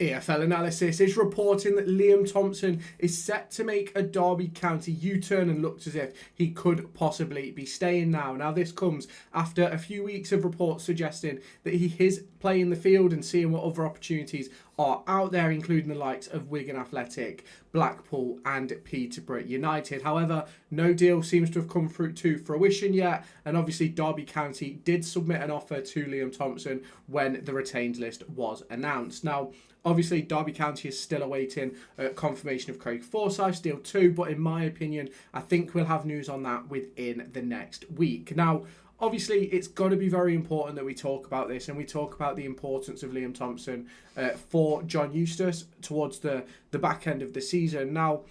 EFL Analysis is reporting that Liam Thompson is set to make a Derby County U-turn and looks as if he could possibly be staying now. Now, this comes after a few weeks of reports suggesting that he is playing the field and seeing what other opportunities are out there, including the likes of Wigan Athletic, Blackpool and Peterborough United. However, no deal seems to have come through to fruition yet, and obviously Derby County did submit an offer to Liam Thompson when the retained list was announced. Now, obviously, Derby County is still awaiting confirmation of Craig Forsyth's deal too, but in my opinion, I think we'll have news on that within the next week. Now, obviously, it's got to be very important that we talk about this and we talk about the importance of Liam Thompson for John Eustace towards the back end of the season. Now,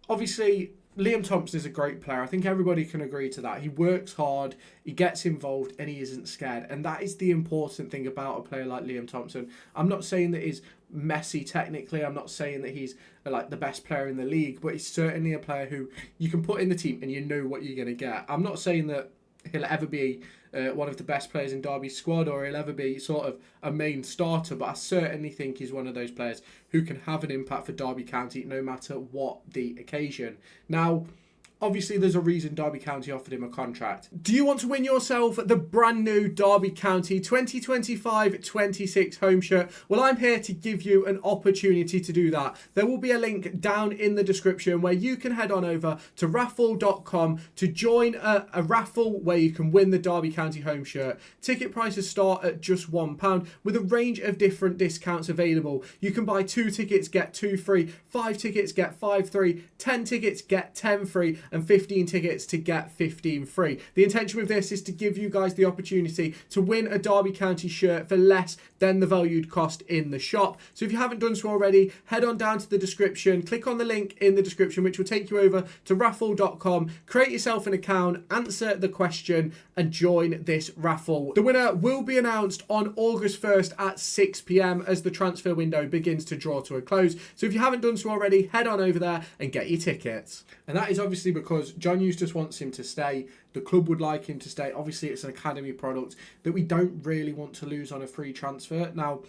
obviously, Liam Thompson is a great player. I think everybody can agree to that. He works hard, he gets involved, and he isn't scared. And that is the important thing about a player like Liam Thompson. I'm not saying that he's Messi technically. I'm not saying that he's like the best player in the league, but he's certainly a player who you can put in the team and you know what you're going to get. I'm not saying that he'll ever be one of the best players in Derby's squad or he'll ever be sort of a main starter, but I certainly think he's one of those players who can have an impact for Derby County no matter what the occasion. Now, obviously, there's a reason Derby County offered him a contract. Do you want to win yourself the brand new Derby County 2025-26 home shirt? Well, I'm here to give you an opportunity to do that. There will be a link down in the description where you can head on over to raffle.com to join a raffle where you can win the Derby County home shirt. Ticket prices start at just £1 with a range of different discounts available. You can buy 2 tickets, get 2 free, 5 tickets, get 5 free, 10 tickets, get 10 free, and 15 tickets to get 15 free. The intention with this is to give you guys the opportunity to win a Derby County shirt for less than the valued cost in the shop. So if you haven't done so already, head on down to the description, click on the link in the description, which will take you over to raffle.com, create yourself an account, answer the question, and join this raffle. The winner will be announced on August 1st at 6 p.m. as the transfer window begins to draw to a close. So if you haven't done so already, head on over there and get your tickets. And that is obviously because John Eustace wants him to stay. The club would like him to stay. Obviously, it's an academy product that we don't really want to lose on a free transfer. Now,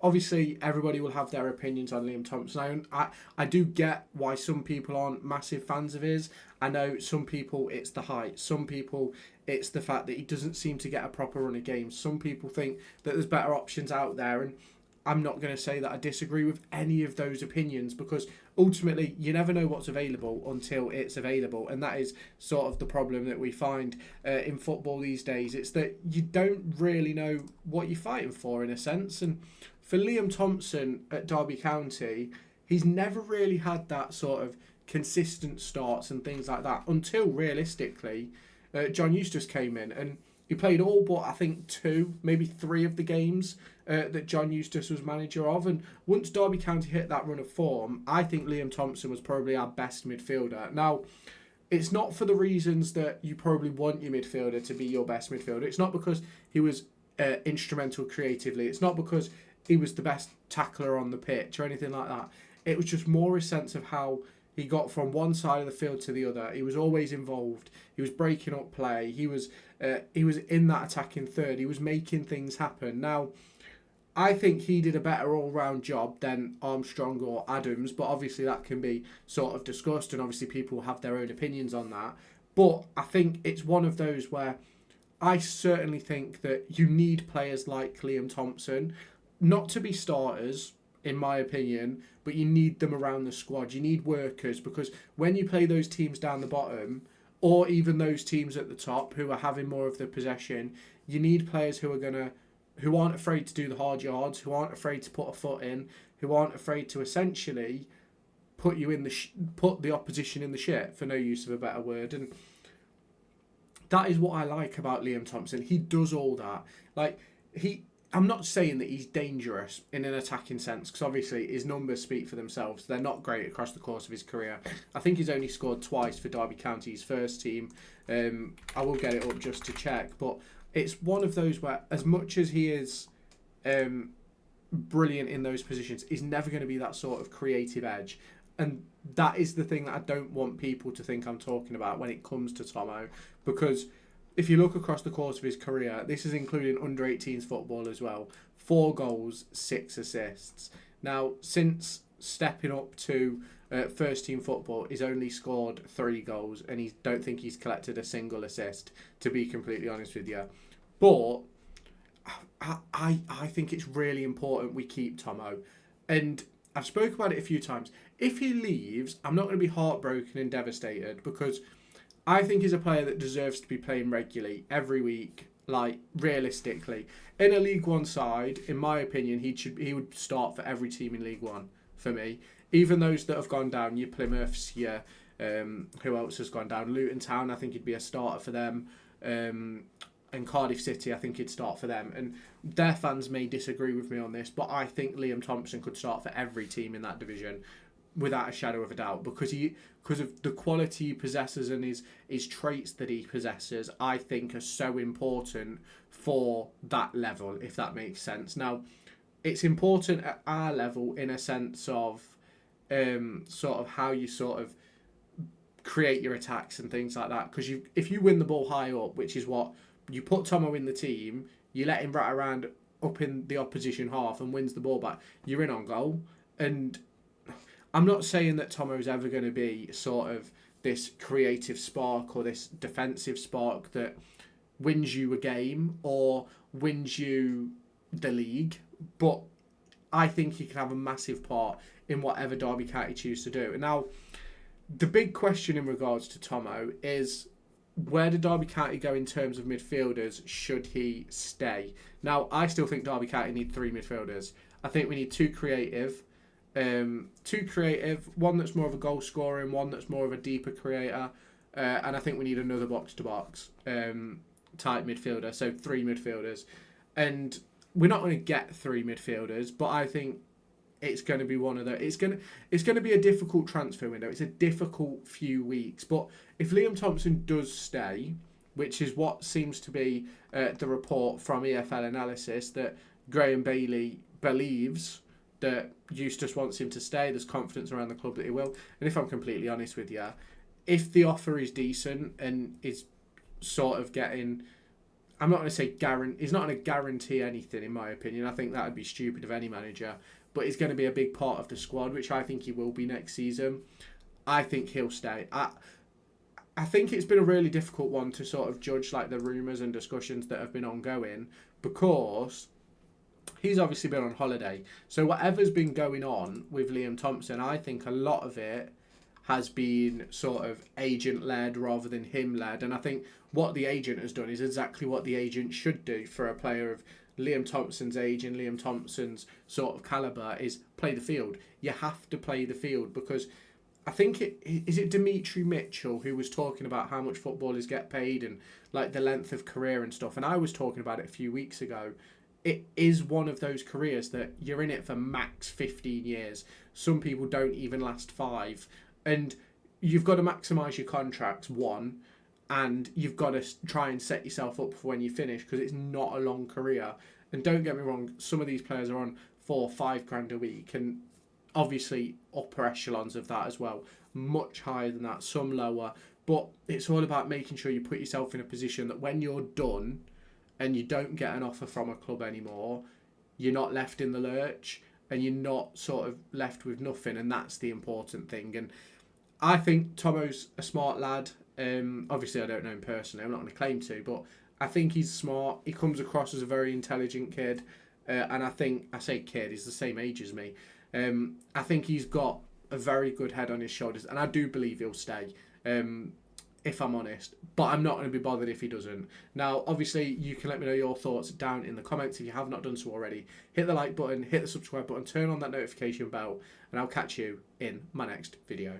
obviously, everybody will have their opinions on Liam Thompson. I do get why some people aren't massive fans of his. I know some people, it's the height. Some people, it's the fact that he doesn't seem to get a proper run of games. Some people think that there's better options out there, and I'm not going to say that I disagree with any of those opinions because ultimately you never know what's available until it's available, and that is sort of the problem that we find in football these days. It's that you don't really know what you're fighting for in a sense, and for Liam Thompson at Derby County, he's never really had that sort of consistent starts and things like that until realistically John Eustace came in and he played all but, I think, 2, maybe 3 of the games that John Eustace was manager of. And once Derby County hit that run of form, I think Liam Thompson was probably our best midfielder. Now, it's not for the reasons that you probably want your midfielder to be your best midfielder. It's not because he was instrumental creatively. It's not because he was the best tackler on the pitch or anything like that. It was just more a sense of how he got from one side of the field to the other. He was always involved. He was breaking up play. He was in that attacking third. He was making things happen. Now, I think he did a better all-round job than Armstrong or Adams, but obviously that can be sort of discussed, and obviously people have their own opinions on that. But I think it's one of those where I certainly think that you need players like Liam Thompson, not to be starters, in my opinion, but you need them around the squad. You need workers, because when you play those teams down the bottom, or even those teams at the top who are having more of the possession, you need players who aren't afraid to do the hard yards, who aren't afraid to put a foot in, who aren't afraid to essentially put the opposition in the shit, for no use of a better word. And that is what I like about Liam Thompson. He does all that. I'm not saying that he's dangerous in an attacking sense, because obviously his numbers speak for themselves. They're not great across the course of his career. I think he's only scored twice for Derby County's first team. I will get it up just to check, but it's one of those where, as much as he is brilliant in those positions, he's never going to be that sort of creative edge. And that is the thing that I don't want people to think I'm talking about when it comes to Tomo, because if you look across the course of his career, this is including under-18s football as well, 4 goals, 6 assists. Now, since stepping up to first team football, he's only scored 3 goals, and I don't think he's collected a single assist, to be completely honest with you. But I think it's really important we keep Tomo. And I've spoken about it a few times. If he leaves, I'm not going to be heartbroken and devastated, because I think he's a player that deserves to be playing regularly every week. Like, realistically, in a League One side, in my opinion, he would start for every team in League One for me. Even those that have gone down, your Plymouths, your who else has gone down? Luton Town, I think he'd be a starter for them. And Cardiff City, I think he'd start for them. And their fans may disagree with me on this, but I think Liam Thompson could start for every team in that division without a shadow of a doubt, because of the quality he possesses and his traits that he possesses, I think are so important for that level, if that makes sense. Now, it's important at our level in a sense of sort of how you sort of create your attacks and things like that, because if you win the ball high up, which is what you put Tomo in the team, you let him rat around up in the opposition half and wins the ball back, you're in on goal. And I'm not saying that Tomo's ever going to be sort of this creative spark or this defensive spark that wins you a game or wins you the league, but I think he can have a massive part in whatever Derby County choose to do. And now, the big question in regards to Tomo is, where did Derby County go in terms of midfielders should he stay? Now, I still think Derby County need 3 midfielders. I think we need 2 creative, one that's more of a goal scorer and one that's more of a deeper creator, and I think we need another box-to-box type midfielder, so 3 midfielders. And we're not going to get 3 midfielders, but I think it's going to be one of the. It's going to be a difficult transfer window. It's a difficult few weeks. But if Liam Thompson does stay, which is what seems to be the report from EFL Analysis, that Graham Bailey believes that Eustace wants him to stay. There's confidence around the club that he will. And if I'm completely honest with you, if the offer is decent and is sort of getting, I'm not going to say he's not going to guarantee anything, in my opinion. I think that would be stupid of any manager. But he's going to be a big part of the squad, which I think he will be next season. I think he'll stay. I think it's been a really difficult one to sort of judge, like, the rumours and discussions that have been ongoing, because he's obviously been on holiday. So whatever's been going on with Liam Thompson, I think a lot of it has been sort of agent-led rather than him-led. And I think what the agent has done is exactly what the agent should do for a player of Liam Thompson's age and Liam Thompson's sort of calibre, is play the field. You have to play the field, because I think is it Dimitri Mitchell who was talking about how much footballers get paid and like the length of career and stuff. And I was talking about it a few weeks ago. It is one of those careers that you're in it for max 15 years. Some people don't even last 5. And you've got to maximise your contracts, one, and you've got to try and set yourself up for when you finish, because it's not a long career. And don't get me wrong, some of these players are on 4 or 5 grand a week, and obviously upper echelons of that as well, much higher than that, some lower. But it's all about making sure you put yourself in a position that when you're done and you don't get an offer from a club anymore, you're not left in the lurch and you're not sort of left with nothing. And that's the important thing. And I think Tomo's a smart lad. Obviously, I don't know him personally. I'm not going to claim to, but I think he's smart. He comes across as a very intelligent kid. And I think, I say kid, he's the same age as me. I think he's got a very good head on his shoulders. And I do believe he'll stay, if I'm honest. But I'm not going to be bothered if he doesn't. Now, obviously, you can let me know your thoughts down in the comments if you have not done so already. Hit the like button, hit the subscribe button, turn on that notification bell, and I'll catch you in my next video.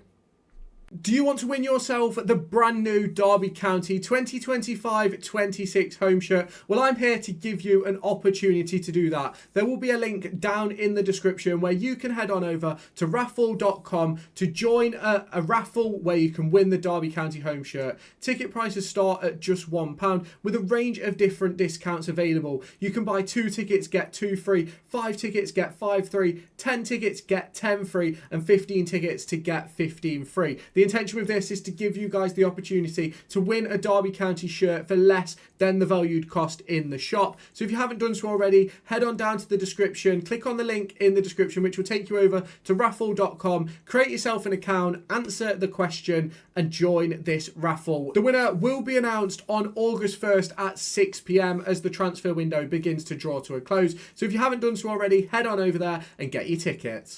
Do you want to win yourself the brand new Derby County 2025-26 home shirt? Well, I'm here to give you an opportunity to do that. There will be a link down in the description where you can head on over to raffle.com to join a raffle where you can win the Derby County home shirt. Ticket prices start at just £1 with a range of different discounts available. You can buy 2 tickets, get 2 free, 5 tickets, get 5 free, 10 tickets, get 10 free, and 15 tickets to get 15 free. The intention with this is to give you guys the opportunity to win a Derby County shirt for less than the valued cost in the shop. So if you haven't done so already, head on down to the description, click on the link in the description, which will take you over to raffle.com, create yourself an account, answer the question, and join this raffle. The winner will be announced on August 1st at 6 p.m. as the transfer window begins to draw to a close. So if you haven't done so already, head on over there and get your tickets.